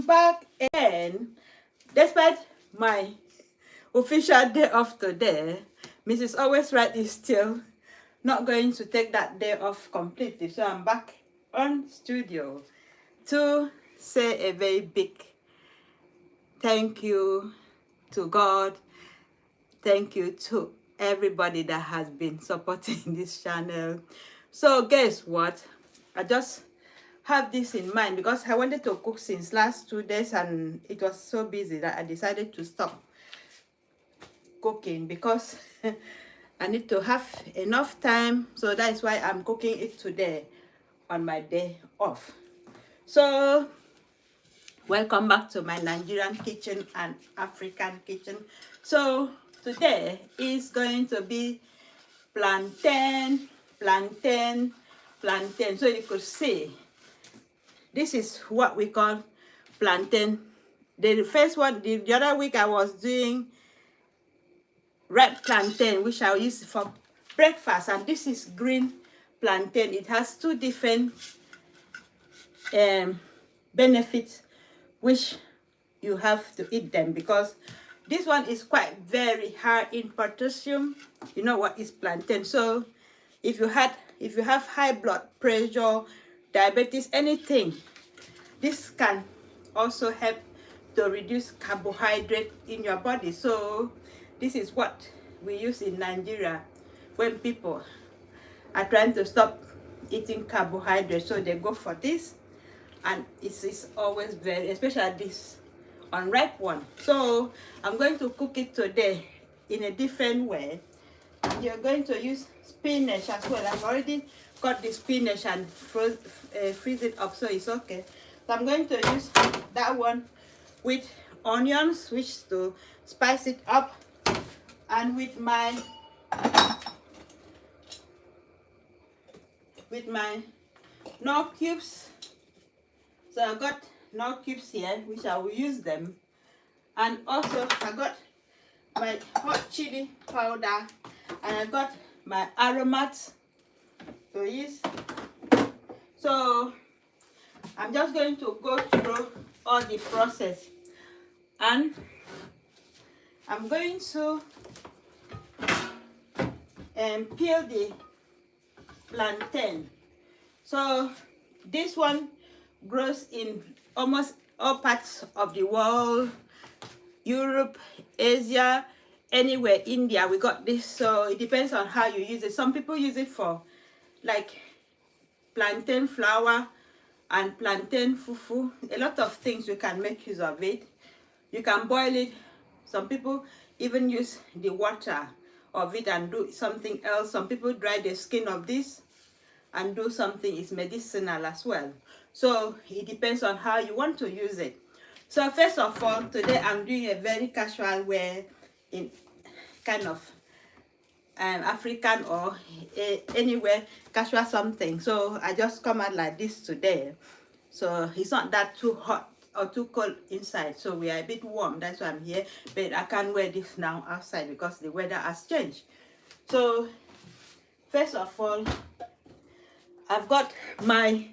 I'm back again. Despite my official day off today, Mrs. Always Right is still not going to take that day off completely. So I'm back on studio to say a very big thank you to God. Thank you to everybody that has been supporting this channel. So guess what? I just have this in mind because I wanted to cook since last 2 days and it was so busy that I decided to stop cooking because I need to have enough time. So that is why I'm cooking it today on my day off. So welcome back to my Nigerian kitchen and African kitchen. So today is going to be plantain. So you could see this is what we call plantain. The first one, the other week I was doing red plantain, which I'll use for breakfast, and this is green plantain. It has two different benefits which you have to eat them, because this one is quite very high in potassium. You know what is plantain. So if you have high blood pressure, diabetes, anything, this can also help to reduce carbohydrate in your body. So this is what we use in Nigeria when people are trying to stop eating carbohydrates. So they go for this, and it is always very, especially this unripe one. So I'm going to cook it today in a different way. You're going to use spinach as well. I've already got the spinach and freeze it up, so it's okay. So I'm going to use that one with onions, which to spice it up, and with my knorr cubes. So I got knorr cubes here, which I will use them, and also I got my hot chili powder, and I got my aromats to use. So I'm just going to go through all the process, and I'm going to peel the plantain. So this one grows in almost all parts of the world, Europe, Asia, anywhere, India, we got this. So it depends on how you use it. Some people use it for like plantain flour and plantain fufu. A lot of things you can make use of it. You can boil it. Some people even use the water of it and do something else. Some people dry the skin of this and do something. It's medicinal as well. So it depends on how you want to use it. So first of all, today I'm doing a very casual way, in kind of African or anywhere casual something. So I just come out like this today. So it's not that too hot or too cold inside, so we are a bit warm. That's why I'm here, but I can't wear this now outside because the weather has changed. So first of all, I've got my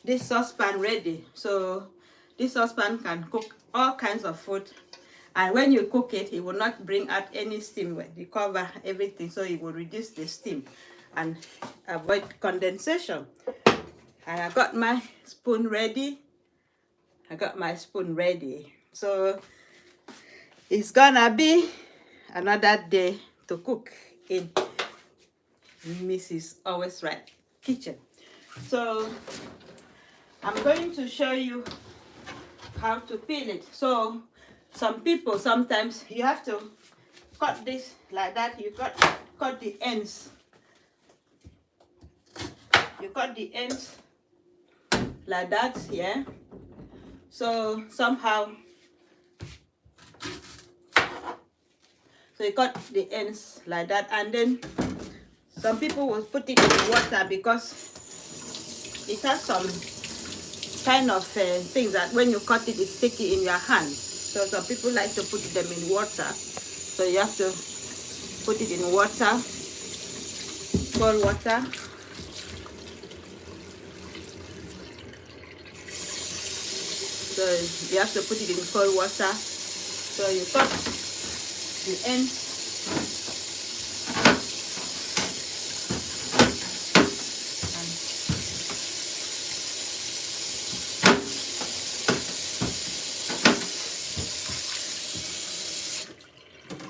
this saucepan ready. So this saucepan can cook all kinds of food, and when you cook it, it will not bring out any steam when you cover everything, so it will reduce the steam and avoid condensation. And I got my spoon ready. So it's gonna be another day to cook in Mrs. Always Right kitchen. So I'm going to show you how to peel it. So some people, sometimes you have to cut this like that. You cut the ends. You cut the ends like that, yeah. So somehow, so you cut the ends like that, and then some people will put it in water because it has some kind of things that when you cut it, it's sticky in your hand. So some people like to put them in water. So you have to put it in water, cold water. So you have to put it in cold water. So you cut the ends.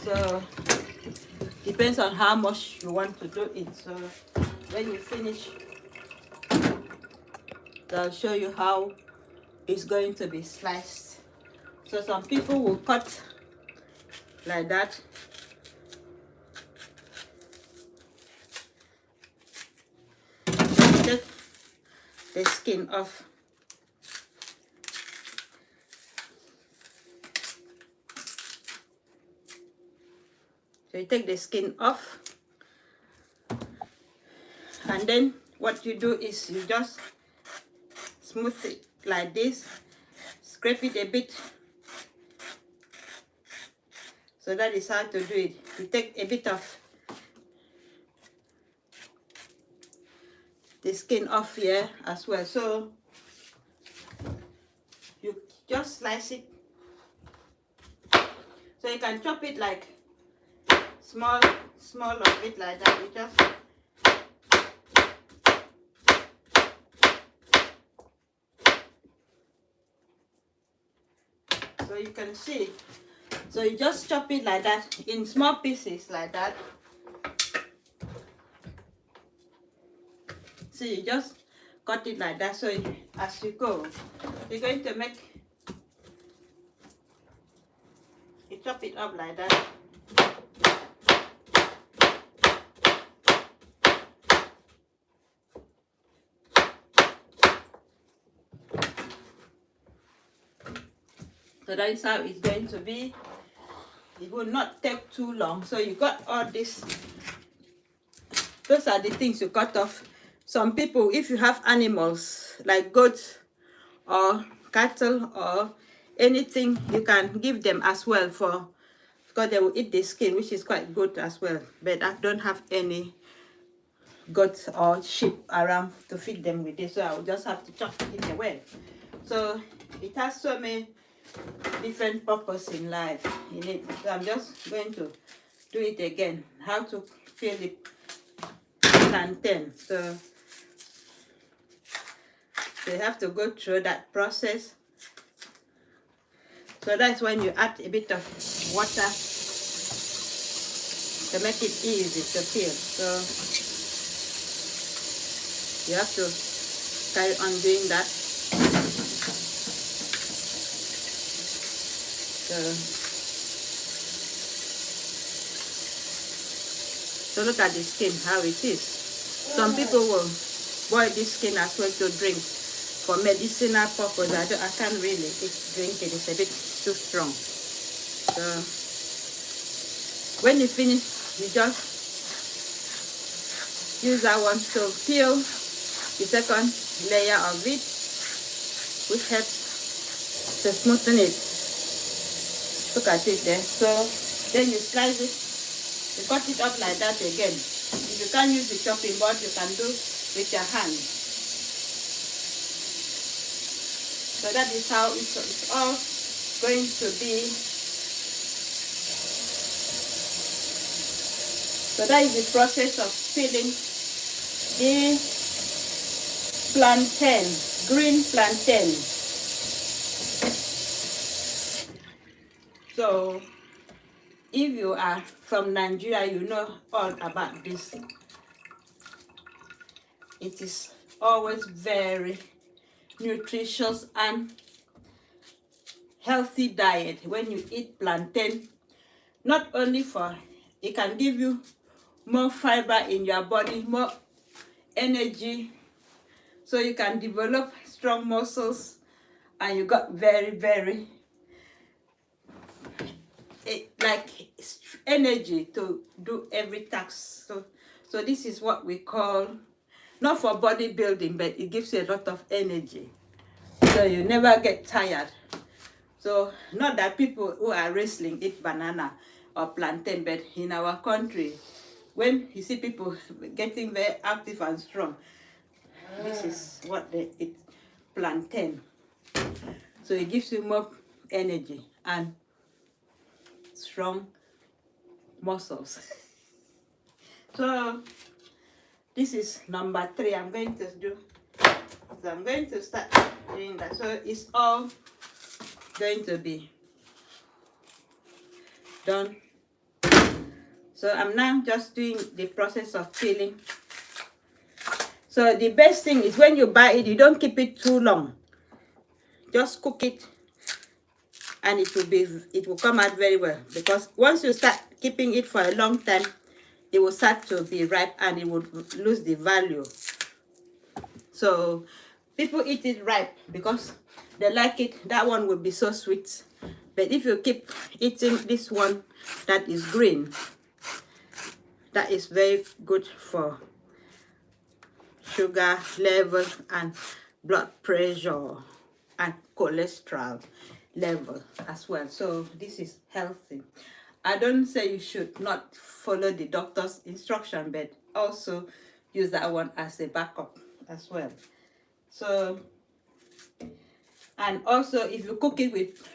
So depends on how much you want to do it. So when you finish, I'll show you how it's going to be sliced. So some people will cut like that. Take the skin off. So you take the skin off, and then what you do is you just smooth it like this, scrape it a bit. So that is how to do it. You take a bit of the skin off here as well. So you just slice it. So you can chop it like small of it like that. You just so you can see. So you just chop it like that in small pieces like that. So you just cut it like that. So as you go, you're going to make you chop it up like that. So that is how it's going to be. It will not take too long. So you got all this. Those are the things you cut off. Some people, if you have animals like goats or cattle or anything, you can give them as well because they will eat the skin, which is quite good as well. But I don't have any goats or sheep around to feed them with this, so I will just have to chop it away. So it has so many different purpose in life in it. So I'm just going to do it again. How to peel the plantain. So you have to go through that process. So that's when you add a bit of water to make it easy to peel. So you have to carry on doing that. So look at the skin, how it is. Some people will boil this skin as well to drink for medicinal purpose. I can't really drink it, it's a bit too strong. So when you finish, you just use that one to peel the second layer of it, which helps to smoothen it. Look at it there. So then you slice it, you cut it up like that again. If you can't use the chopping board, you can do with your hand. So that is how it's all going to be. So that is the process of peeling the plantain, green plantain. So if you are from Nigeria, you know all about this. It is always very nutritious and healthy diet when you eat plantain. Not only for, it can give you more fiber in your body, more energy, so you can develop strong muscles, and you got very like energy to do every task. So this is what we call, not for bodybuilding, but it gives you a lot of energy, so you never get tired. So not that people who are wrestling eat banana or plantain, but in our country, when you see people getting very active and strong, this is what they eat, plantain. So it gives you more energy and strong muscles. So this is number 3 I'm going to do. So I'm going to start doing that. So it's all going to be done. So I'm now just doing the process of peeling. So the best thing is when you buy it, you don't keep it too long. Just cook it and it will come out very well, because once you start keeping it for a long time, it will start to be ripe and it will lose the value. So people eat it ripe because they like it. That one will be so sweet. But if you keep eating this one that is green, that is very good for sugar level and blood pressure and cholesterol level as well. So this is healthy. I don't say you should not follow the doctor's instruction, but also use that one as a backup as well. So, and also if you cook it with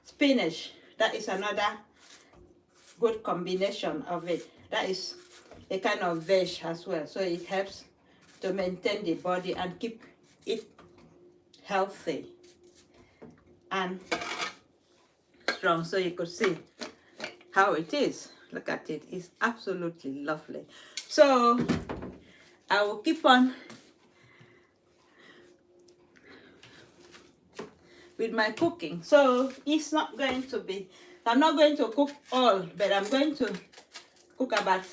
spinach, that is another good combination of it. That is a kind of veg as well, so it helps to maintain the body and keep it healthy and strong. So you could see how it is. Look at it, it's absolutely lovely. So I will keep on with my cooking. So it's not going to be, I'm not going to cook all, but I'm going to cook about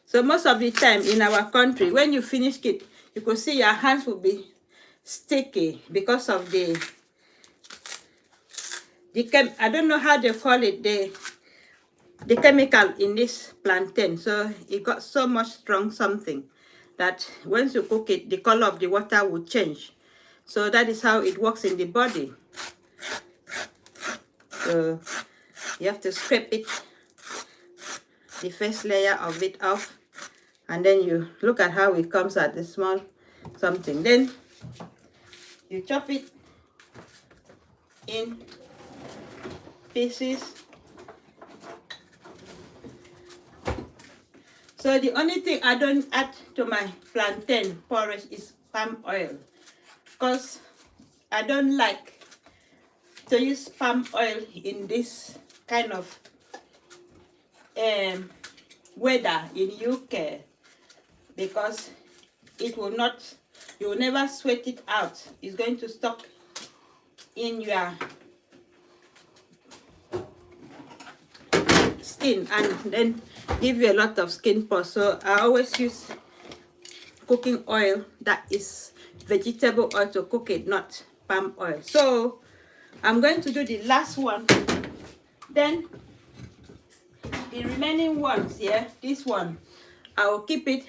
so most of the time in our country, when you finish it, you could see your hands will be sticky because of the I don't know how they call it, the chemical in this plantain. So it got so much strong something that once you cook it, the color of the water will change. So that is how it works in the body. So you have to scrape it, the first layer of it off, and then you look at how it comes out, the small something. Then you chop it in pieces. So the only thing I don't add to my plantain porridge is palm oil, because I don't like to use palm oil in this kind of weather in UK, because it will not, you will never sweat it out. It's going to stuck in your skin and then give you a lot of skin pores. So I always use cooking oil that is vegetable oil to cook it, not palm oil. So I'm going to do the last one. Then the remaining ones here, this one, I will keep it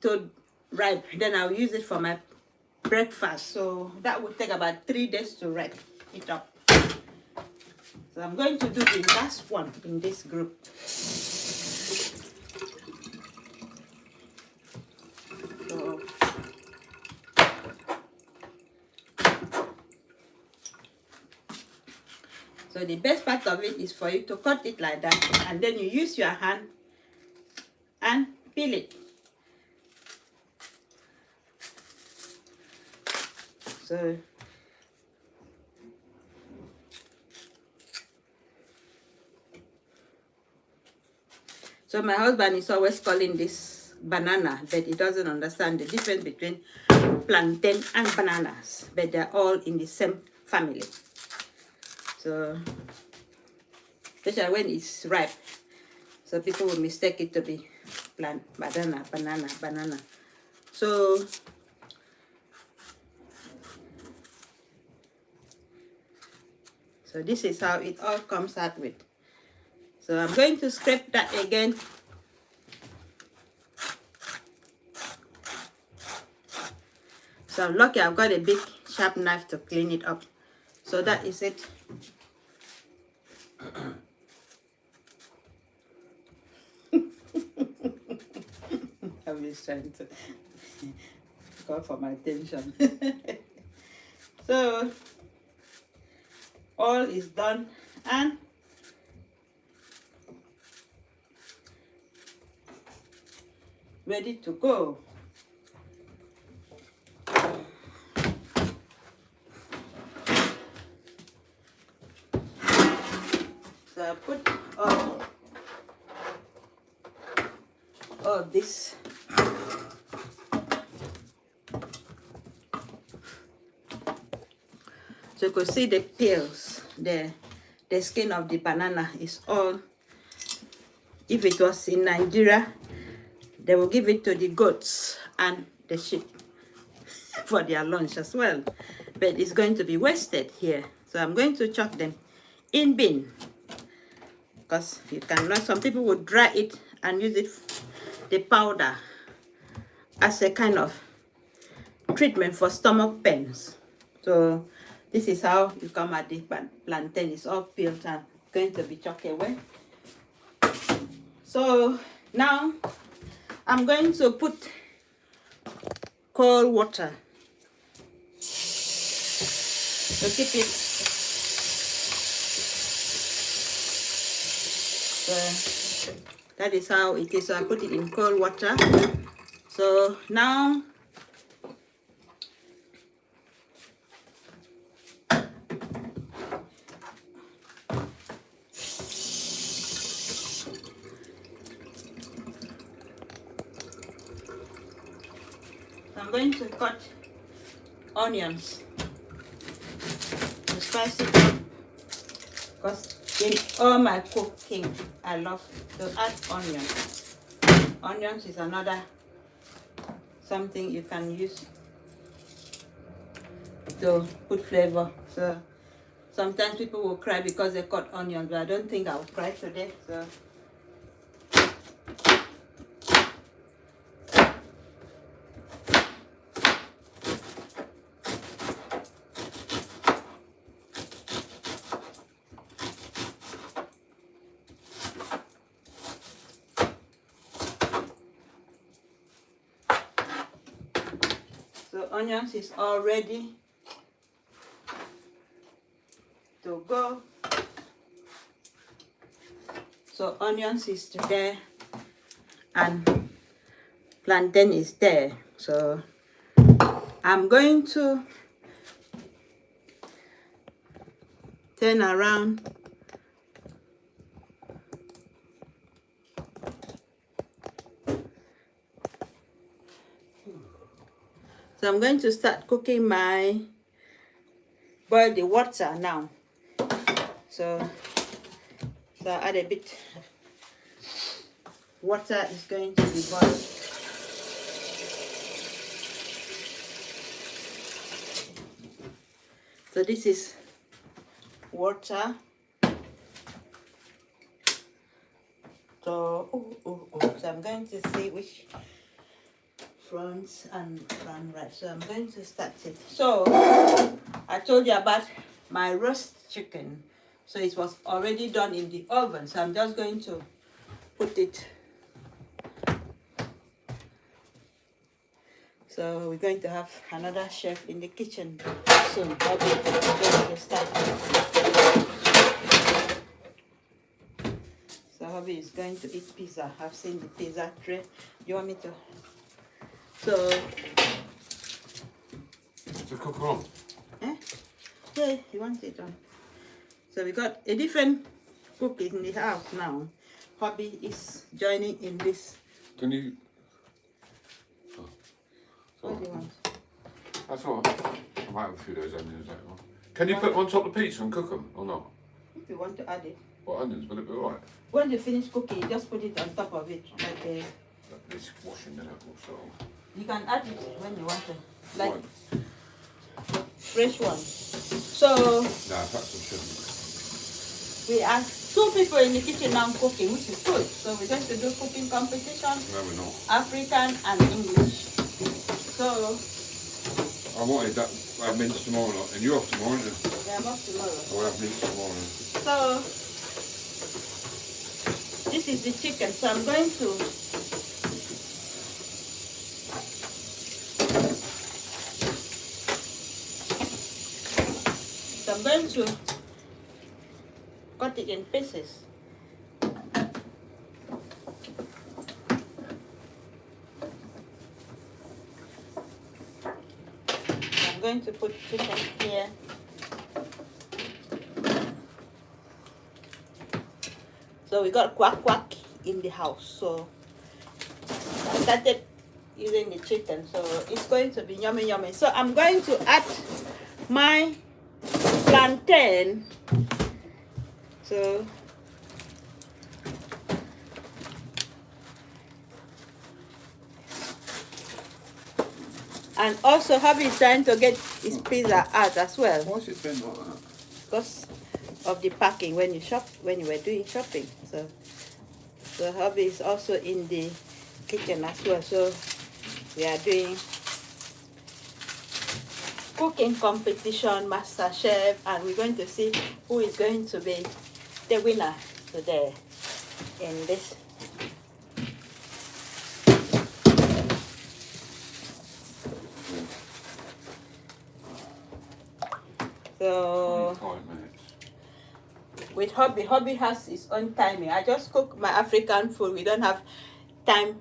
to ripe. Then I'll use it for my breakfast. So that will take about 3 days to ripe it up. So I'm going to do the last one in this group. So the best part of it is for you to cut it like that, and then you use your hand and peel it. So my husband is always calling this banana, but he doesn't understand the difference between plantain and bananas, but they're all in the same family. So, especially when it's ripe, so people will mistake it to be banana. So this is how it all comes out with. So I'm going to scrape that again. So I'm lucky I've got a big sharp knife to clean it up. So that is it. I'm just trying to call for my attention. So all is done and ready to go. So I put all this. So you could see the peels, the skin of the banana is all. If it was in Nigeria, they will give it to the goats and the sheep for their lunch as well. But it's going to be wasted here. So I'm going to chop them in bin. Because you cannot, some people would dry it and use it, the powder, as a kind of treatment for stomach pains. So this is how you come at the plantain. It's all peeled and going to be chopped away. So now I'm going to put cold water to keep it. That is how it is. So I put it in cold water. So now I'm going to cut onions to spice it up, because in all my cooking I love to add onions. Onions is another something you can use to put flavor. So sometimes people will cry because they cut onions, but I don't think I will cry today. So onions is all ready to go. So onions is there and plantain is there. So I'm going to turn around. So I'm going to start cooking boil the water now. So I add a bit. Water is going to be boiled. So this is water. So, so I'm going to see which fronts and front right. So I'm going to start it. So I told you about my roast chicken. So it was already done in the oven. So I'm just going to put it. So we're going to have another chef in the kitchen soon. I'll be going to start. So hubby is going to eat pizza. I've seen the pizza tray. Do you want me to? So to cook on. Eh? Yeah, he wants it on. So we got a different cook in the house now. Hubby is joining in this. Can you? Oh. What do you want? That's all right. I might have a few of those onions later on. Can you put them on top of the pizza and cook them or not? If you want to add it. What onions? Will it be alright? When you finish cooking, you just put it on top of it. Like a, This washing then also. you can add it when you want to. Like Right. fresh one. So No, perhaps I shouldn't. we are 2 people in the kitchen now cooking, which is good. So we're going to do cooking competition. No, we're not. African and English. So I wanted that. I have mince tomorrow night, and you're off tomorrow, aren't you? yeah, I'm off tomorrow. I'll have mince tomorrow. So this is the chicken, so I'm going to cut it in pieces. I'm going to put chicken here. So we got quack quack in the house. So I started using the chicken. So it's going to be yummy yummy. So I'm going to add my plantain. So and also hubby is trying to get his pizza out as well. Why is it bent like that? Because of the packing when you were doing shopping. So hubby is also in the kitchen as well. So we are doing cooking competition, master chef, and we're going to see who is going to be the winner today in this. So 5 minutes. with hubby has his own timing. I just cook my African food. We don't have time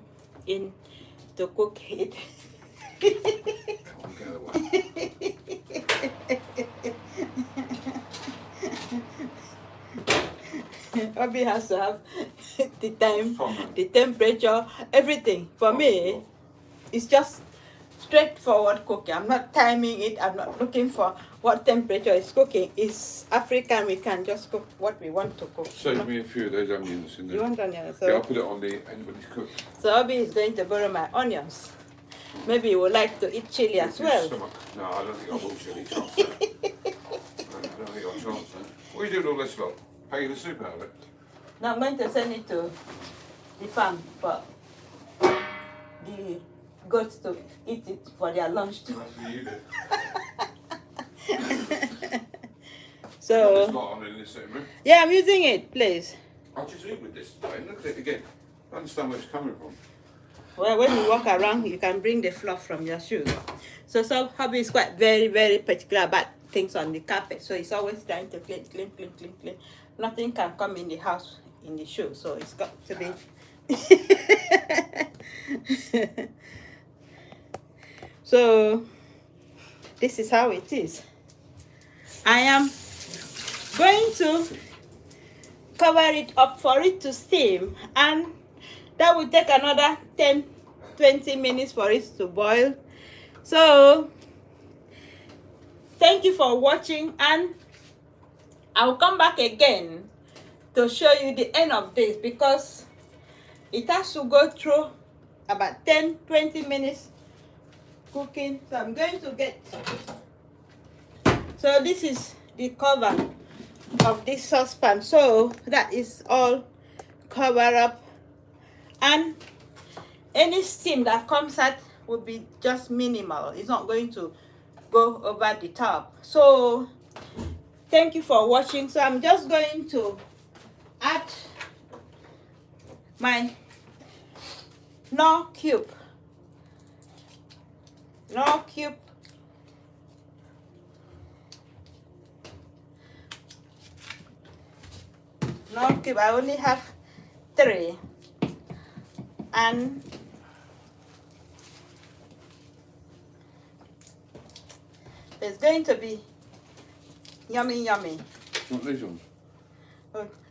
to cook it. Come on, get away. Hubby has to have the time, the temperature, everything. For me, it's just straightforward cooking. I'm not timing it. I'm not looking for what temperature is cooking. It's African. We can just cook what we want to cook. Save me a few of those onions in there. You want onions? So, Yeah, I'll put it on the end when it's cooked. so hubby is going to borrow my onions. Maybe you would like to eat chili as well. No, I don't think I will chili chance that. I don't think I'll chance that. What are you doing all this lot? Pay the soup out of it? Now I'm going to send it to the farm for the goats to eat it for their lunch too. That's what you do. So It's not on in this sitting room. yeah, I'm using it, please. I'll just eat with this today. Look at it again. I understand where it's coming from. Well, when you walk around, you can bring the fluff from your shoes. So some hubby is quite very particular about things on the carpet. So he's always trying to clean. Nothing can come in the house in the shoe. So it's got to be. So this is how it is. I am going to cover it up for it to steam, and that will take another 10-20 minutes for it to boil. So thank you for watching, and I'll come back again to show you the end of this, because it has to go through about 10-20 minutes cooking. So I'm going to get, so this is the cover of this saucepan. So that is all covered up, and any steam that comes out will be just minimal. It's not going to go over the top. So thank you for watching. So I'm just going to add my Knorr cube. Knorr cube. Knorr cube. I only have 3. And it's going to be yummy. Not these ones.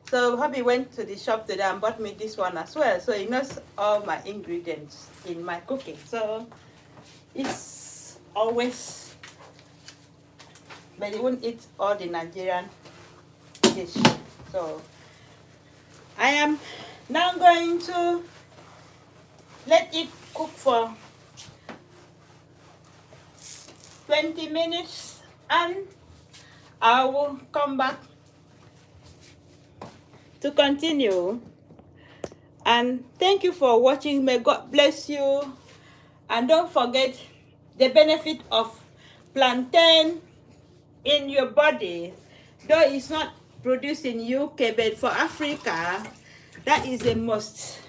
So hubby went to the shop today and bought me this one as well. So he knows all my ingredients in my cooking. So it's always, but he won't eat all the Nigerian dish. So I am now going to let it cook for 20 minutes, and I will come back to continue. And thank you for watching. May God bless you, and don't forget the benefit of plantain in your body. Though it's not produced in UK, but for Africa, That is the most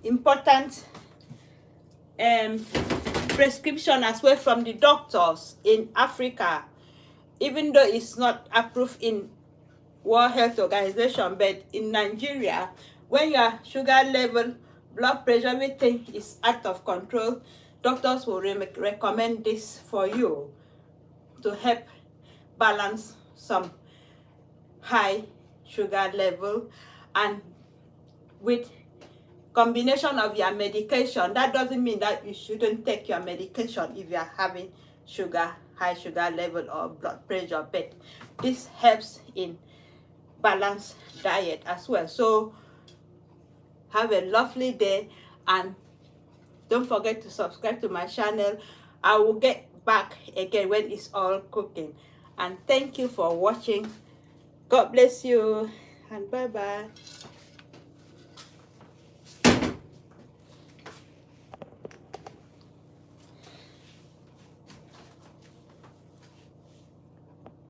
important prescription as well from the doctors in Africa, even though it's not approved in World Health Organization, but in Nigeria, when your sugar level, blood pressure, everything is out of control, doctors will recommend this for you to help balance some high sugar level. And with combination of your medication, that doesn't mean that you shouldn't take your medication if you are having high sugar level or blood pressure, but this helps in balanced diet as well. So have a lovely day, and don't forget to subscribe to my channel. I will get back again when it's all cooking. And thank you for watching. God bless you, and bye bye.